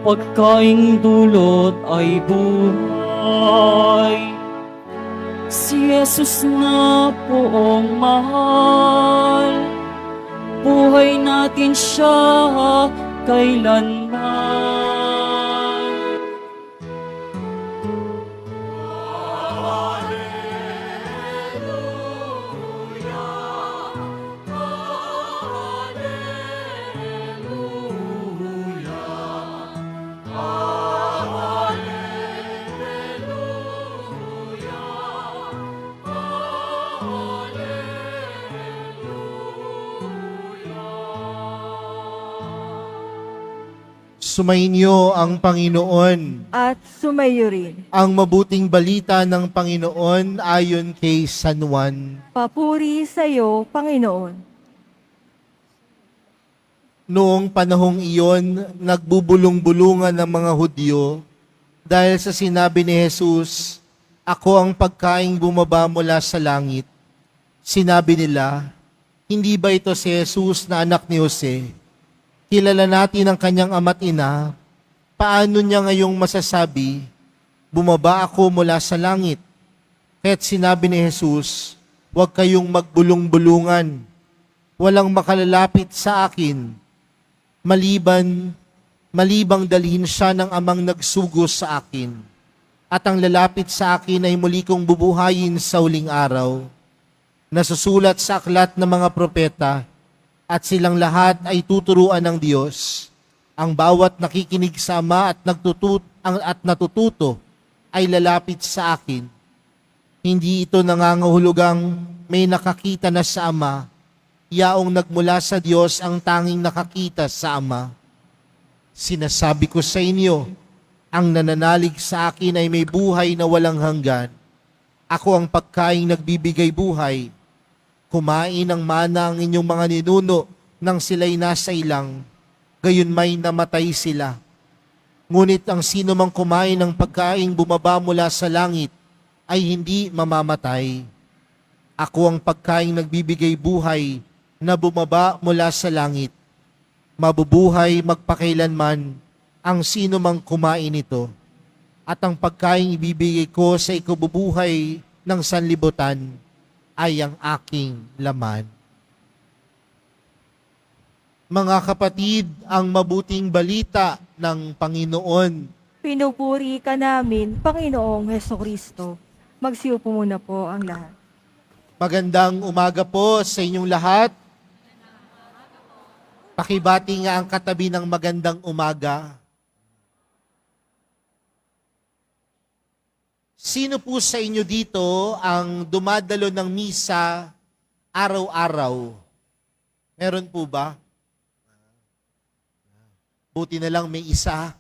pagkaing dulot ay buhay. Si Jesus na poong mahal, buhay natin siya kailanman. Sumainyo ang Panginoon. At sumayo rin. Ang mabuting balita ng Panginoon ayon kay San Juan. Papuri sa iyo, Panginoon. Noong panahong iyon, nagbubulong-bulungan ng mga Hudyo dahil sa sinabi ni Jesus, "Ako ang pagkaing bumaba mula sa langit." Sinabi nila, "Hindi ba ito si Jesus na anak ni Jose? Kilala natin ang kanyang ama't ina. Paano niya ngayong masasabi, 'Bumaba ako mula sa langit'?" Kaya't sinabi ni Jesus, "Huwag kayong magbulong-bulungan. Walang makalalapit sa akin, malibang dalhin siya ng amang nagsugo sa akin. At ang lalapit sa akin ay muli kong bubuhayin sa huling araw. Nasusulat sa aklat ng mga propeta, at silang lahat ay tuturuan ng Diyos. Ang bawat nakikinig sa Ama at natututo ay lalapit sa akin. Hindi ito nangangahulugang may nakakita na sa Ama, yaong nagmula sa Diyos ang tanging nakakita sa Ama. Sinasabi ko sa inyo, ang nananalig sa akin ay may buhay na walang hanggan. Ako ang pagkaing nagbibigay buhay. Kumain ng mana ang inyong mga ninuno nang sila'y nasa ilang, gayon may namatay sila. Ngunit ang sino mang kumain ng pagkaing bumaba mula sa langit ay hindi mamamatay. Ako ang pagkaing nagbibigay buhay na bumaba mula sa langit. Mabubuhay magpakailanman ang sino mang kumain nito. At ang pagkaing ibibigay ko sa ikabubuhay ng sanlibutan ay ang aking laman. Mga kapatid, ang mabuting balita ng Panginoon. Pinupuri ka namin, Panginoong Hesukristo. Magsiupo muna po ang lahat. Magandang umaga po sa inyong lahat. Pakibati nga ang katabi ng magandang umaga. Sino po sa inyo dito ang dumadalo ng misa araw-araw? Meron po ba? Buti na lang may isa.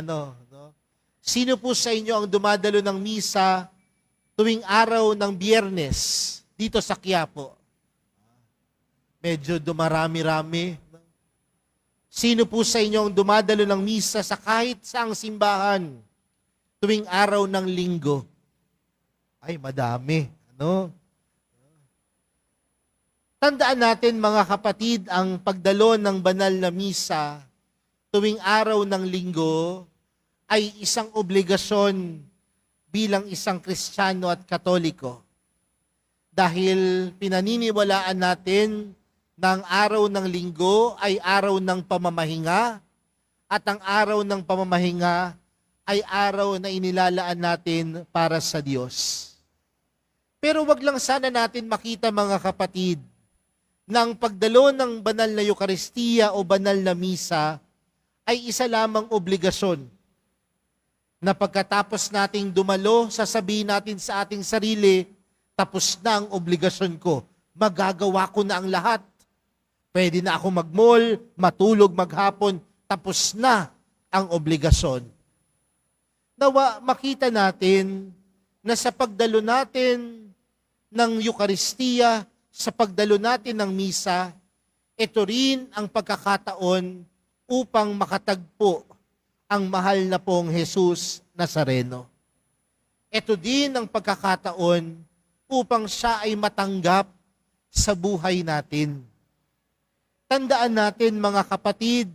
No? Sino po sa inyo ang dumadalo ng misa tuwing araw ng Biyernes dito sa Quiapo? Medyo dumarami-rami. Sino po sa inyo ang dumadalo ng misa sa kahit saang simbahan tuwing araw ng Linggo? Ay, madami. Tandaan natin mga kapatid, ang pagdalo ng banal na misa tuwing araw ng Linggo ay isang obligasyon bilang isang Kristiyano at Katoliko. Dahil pinaniniwalaan natin na ang araw ng Linggo ay araw ng pamamahinga at ang araw ng pamamahinga ay araw na inilalaan natin para sa Diyos. Pero wag lang sana natin makita mga kapatid na ang pagdalo ng banal na Eucharistia o banal na misa ay isa lamang obligasyon na pagkatapos nating dumalo, sasabihin natin sa ating sarili, tapos na ang obligasyon ko, magagawa ko na ang lahat. Pwede na ako mag-mall, matulog maghapon, tapos na ang obligasyon. Nawa makita natin na sa pagdalo natin ng Eucharistia, sa pagdalo natin ng misa, ito rin ang pagkakataon upang makatagpo ang mahal na pong Jesus Nazareno. Ito din ang pagkakataon upang siya ay matanggap sa buhay natin. Tandaan natin mga kapatid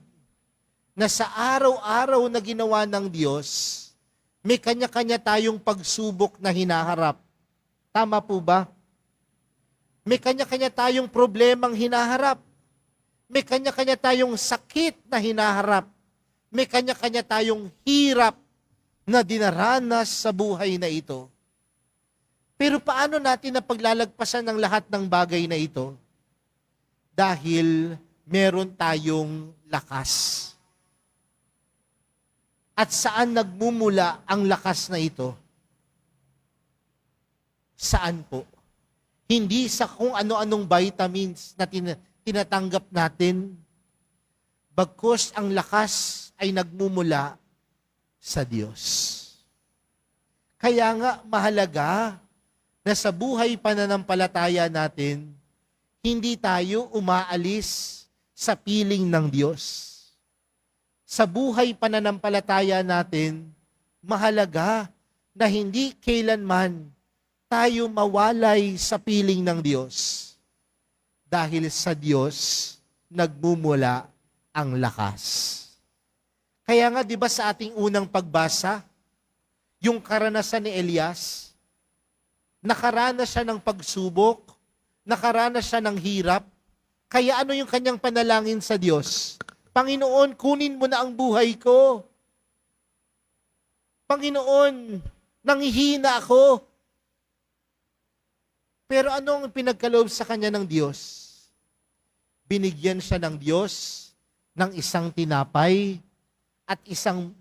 na sa araw-araw na ginawa ng Diyos, may kanya-kanya tayong pagsubok na hinaharap. Tama po ba? May kanya-kanya tayong problemang hinaharap. May kanya-kanya tayong sakit na hinaharap. May kanya-kanya tayong hirap na dinaranas sa buhay na ito. Pero paano natin napaglalagpasan ng lahat ng bagay na ito? Dahil meron tayong lakas. At saan nagmumula ang lakas na ito? Saan po? Hindi sa kung ano-anong vitamins na tinatanggap natin, bagkus ang lakas ay nagmumula sa Diyos. Kaya nga mahalaga na sa buhay pananampalataya natin, hindi tayo umaalis sa piling ng Diyos. Sa buhay pananampalataya natin, mahalaga na hindi kailanman tayo mawalay sa piling ng Diyos. Dahil sa Diyos, nagmumula ang lakas. Kaya nga, di ba sa ating unang pagbasa, yung karanasan ni Elias, nakaranas siya ng pagsubok, nakaranas siya ng hirap, kaya ano yung kanyang panalangin sa Diyos? Panginoon, kunin mo na ang buhay ko. Panginoon, nanghihina ako. Pero anong pinagkaloob sa kanya ng Diyos? Binigyan siya ng Diyos ng isang tinapay at isang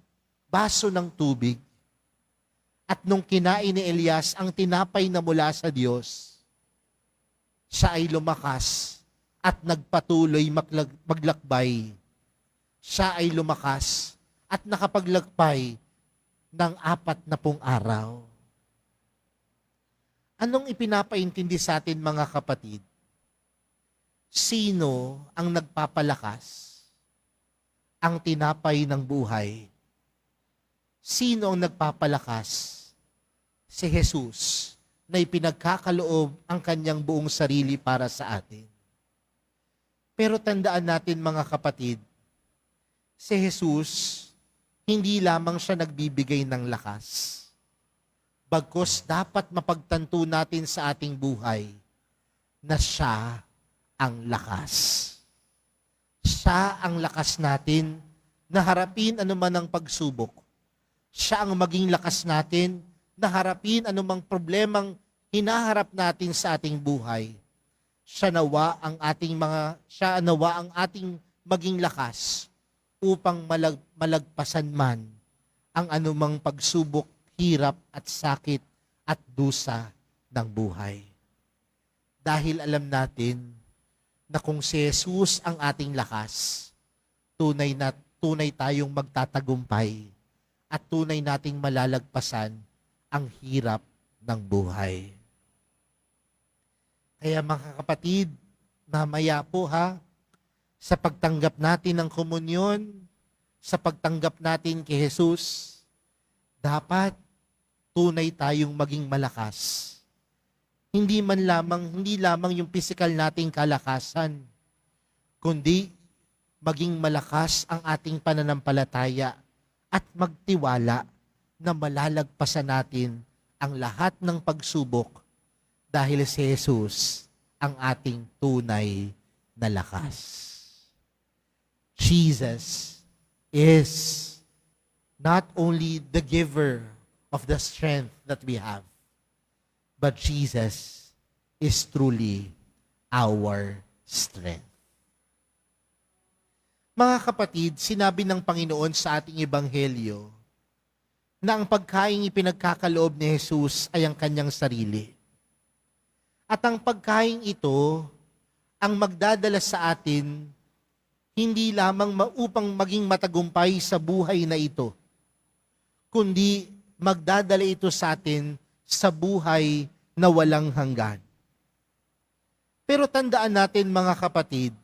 baso ng tubig. At nung kinain ni Elias ang tinapay na mula sa Diyos, siya ay lumakas at nagpatuloy maglakbay. Siya ay lumakas at nakapaglakbay ng 40 araw. Anong ipinapaintindi sa atin mga kapatid? Sino ang nagpapalakas? Ang tinapay ng buhay. Sino ang nagpapalakas? Si Jesus na ipinagkakaloob ang kanyang buong sarili para sa atin. Pero tandaan natin mga kapatid, si Jesus, hindi lamang siya nagbibigay ng lakas. Bagkus dapat mapagtanto natin sa ating buhay na siya ang lakas. Siya ang lakas natin na harapin anuman ang pagsubok. Siya ang maging lakas natin na harapin anumang problemang hinaharap natin sa ating buhay. Siya nawa ang ating maging lakas upang malagpasan man ang anumang pagsubok, hirap at sakit at dusa ng buhay. Dahil alam natin na kung si Jesus ang ating lakas, tunay tayong magtatagumpay at tunay nating malalagpasan ang hirap ng buhay. Kaya mga kapatid, mamaya po sa pagtanggap natin ng komunyon, sa pagtanggap natin kay Jesus, dapat tunay tayong maging malakas. Hindi lamang yung physical nating kalakasan, kundi maging malakas ang ating pananampalataya at magtiwala na malalagpasan natin ang lahat ng pagsubok dahil si Jesus ang ating tunay na lakas. Jesus is not only the giver of the strength that we have, but Jesus is truly our strength. Mga kapatid, sinabi ng Panginoon sa ating ebanghelyo na ang pagkaing ipinagkakaloob ni Jesus ay ang kanyang sarili. At ang pagkaing ito ang magdadala sa atin hindi lamang upang maging matagumpay sa buhay na ito, kundi magdadala ito sa atin sa buhay na walang hanggan. Pero tandaan natin mga kapatid,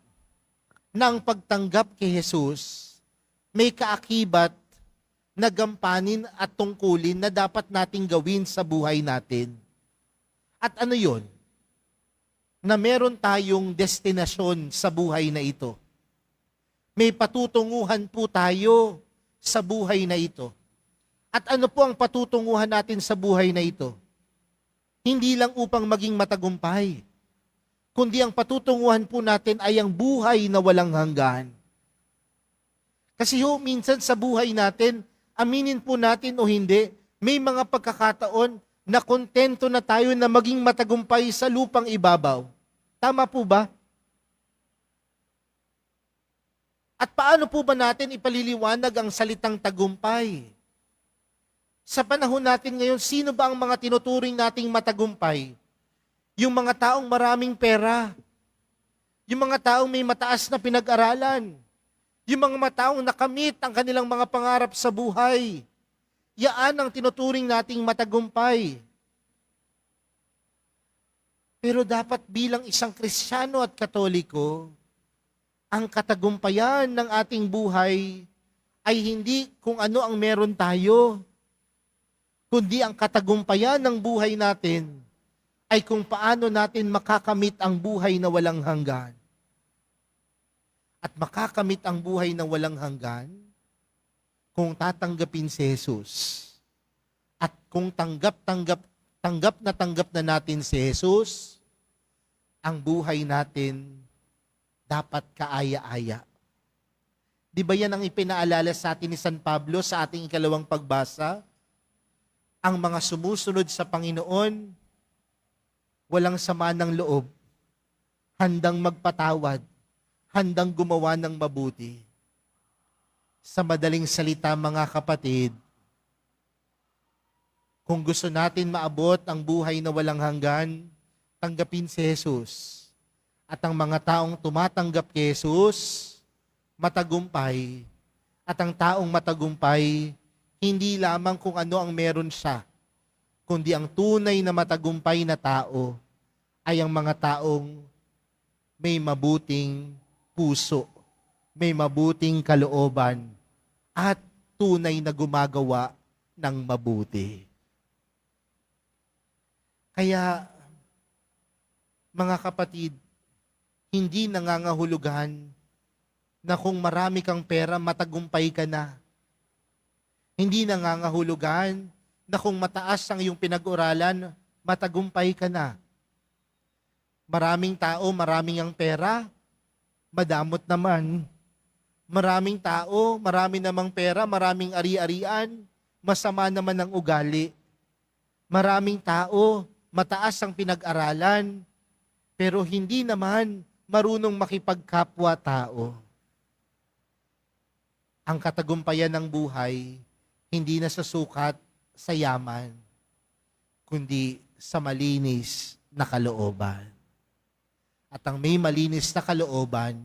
na ang pagtanggap kay Jesus may kaakibat na gampanin at tungkulin na dapat nating gawin sa buhay natin. At ano yon? Na meron tayong destinasyon sa buhay na ito. May patutunguhan po tayo sa buhay na ito. At ano po ang patutunguhan natin sa buhay na ito? Hindi lang upang maging matagumpay, kundi ang patutunguhan po natin ay ang buhay na walang hanggan. Kasi minsan sa buhay natin, aminin po natin o hindi, may mga pagkakataon na kontento na tayo na maging matagumpay sa lupang ibabaw. Tama po ba? At paano po ba natin ipaliliwanag ang salitang tagumpay? Sa panahon natin ngayon, sino ba ang mga tinuturing nating matagumpay? Yung mga taong maraming pera. Yung mga taong may mataas na pinag-aralan. Yung mga taong nakamit ang kanilang mga pangarap sa buhay. Yaan ang tinuturing nating matagumpay. Pero dapat bilang isang Kristiyano at Katoliko, ang katagumpayan ng ating buhay ay hindi kung ano ang meron tayo, kundi ang katagumpayan ng buhay natin ay kung paano natin makakamit ang buhay na walang hanggan. At makakamit ang buhay na walang hanggan kung tatanggapin si Jesus. At kung tanggap na natin si Jesus, ang buhay natin dapat kaaya-aya. Di ba yan ang ipinaalala sa atin ni San Pablo sa ating ikalawang pagbasa? Ang mga sumusunod sa Panginoon, walang sama ng loob, handang magpatawad, handang gumawa ng mabuti. Sa madaling salita, mga kapatid, kung gusto natin maabot ang buhay na walang hanggan, tanggapin si Jesus. At ang mga taong tumatanggap kay Jesus, matagumpay. At ang taong matagumpay, hindi lamang kung ano ang meron siya, kundi ang tunay na matagumpay na tao ay ang mga taong may mabuting puso, may mabuting kalooban, at tunay na gumagawa ng mabuti. Kaya, mga kapatid, hindi nangangahulugan na kung marami kang pera, matagumpay ka na. Hindi nangangahulugan na kung mataas ang iyong pinag-uralan, matagumpay ka na. Maraming tao, maraming ang pera, madamot naman. Maraming tao, marami namang pera, maraming ari-arian, masama naman ang ugali. Maraming tao, mataas ang pinag-aralan, pero hindi naman marunong makipagkapwa-tao. Ang katagumpayan ng buhay, hindi na sa sukat sa yaman, kundi sa malinis na kalooban. At ang may malinis na kalooban,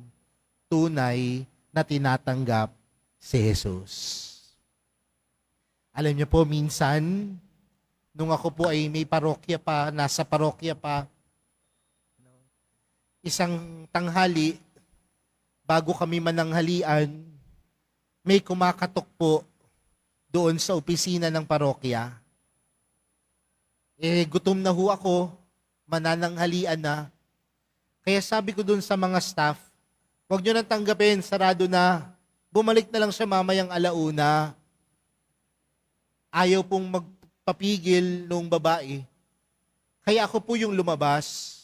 tunay na tinatanggap si Jesus. Alam niyo po, minsan, nung ako po ay may parokya pa, nasa parokya pa, isang tanghali, bago kami mananghalian, may kumakatok po doon sa opisina ng parokya. Gutom na ho ako, manananghalian na. Kaya sabi ko doon sa mga staff, huwag nyo nang tanggapin, sarado na. Bumalik na lang siya mamayang alauna. Ayaw pong magpapigil nung babae. Kaya ako po yung lumabas.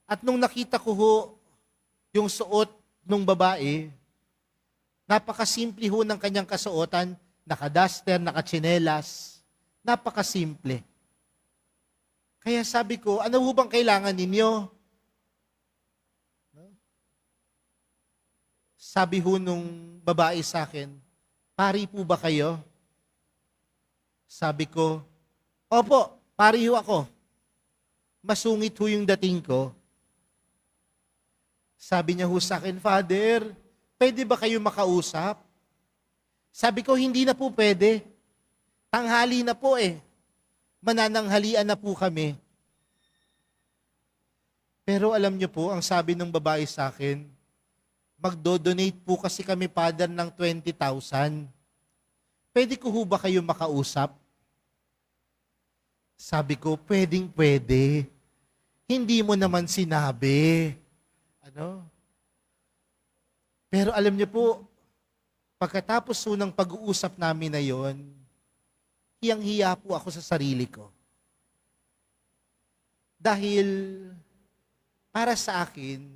At nung nakita ko ho yung suot nung babae, napakasimple ho ng kanyang kasuotan, naka-duster, naka-tsinelas, napakasimple. Kaya sabi ko, ano ho bang kailangan ninyo? Sabi ho nung babae sa akin, pari po ba kayo? Sabi ko, opo, pari ho ako. Masungit ho yung dating ko. Sabi niya ho sa akin, Father, pwede ba kayo makausap? Sabi ko, hindi na po pwede. Tanghali na po eh. Manananghalian na po kami. Pero alam niyo po, ang sabi ng babae sa akin, magdo-donate po kasi kami, Father, ng 20,000. Pwede ko ho ba kayo makausap? Sabi ko, pwedeng-pwede. Hindi mo naman sinabi. Pero alam niyo po, pagkatapos po ng pag-uusap namin na yon, hiyang-hiya po ako sa sarili ko. Dahil para sa akin,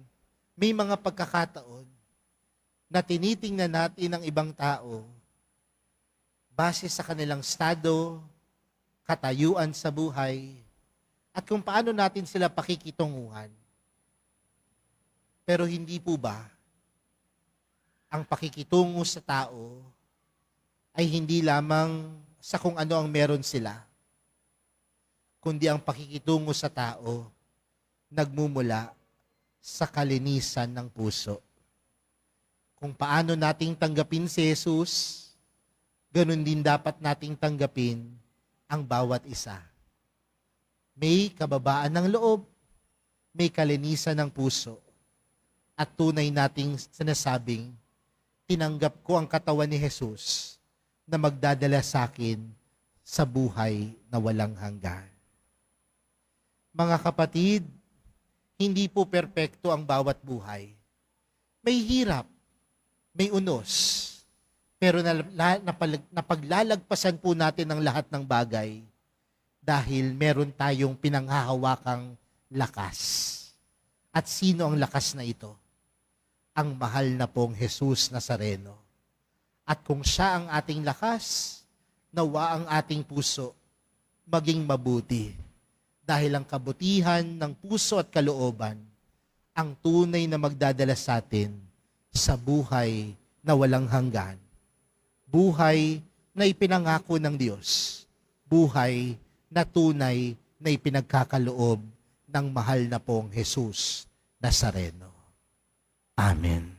may mga pagkakataon na tinitingnan natin ang ibang tao base sa kanilang estado, katayuan sa buhay, at kung paano natin sila pakikitunguhan. Pero hindi po ba ang pakikitungo sa tao ay hindi lamang sa kung ano ang meron sila, kundi ang pakikitungo sa tao nagmumula sa kalinisan ng puso. Kung paano nating tanggapin si Jesus, ganun din dapat nating tanggapin ang bawat isa. May kababaan ng loob, may kalinisan ng puso, at tunay nating sinasabing, tinanggap ko ang katawan ni Jesus na magdadala sa akin sa buhay na walang hanggan. Mga kapatid, hindi po perpekto ang bawat buhay. May hirap, may unos, pero napaglalagpasan po natin ang lahat ng bagay dahil meron tayong pinanghahawakang lakas. At sino ang lakas na ito? Ang mahal na pong Jesus Nazareno. At kung siya ang ating lakas, nawa ang ating puso maging mabuti. Dahil ang kabutihan ng puso at kalooban ang tunay na magdadala sa atin sa buhay na walang hanggan. Buhay na ipinangako ng Diyos. Buhay na tunay na ipinagkakaloob ng mahal na pong Jesus Nazareno. Amen.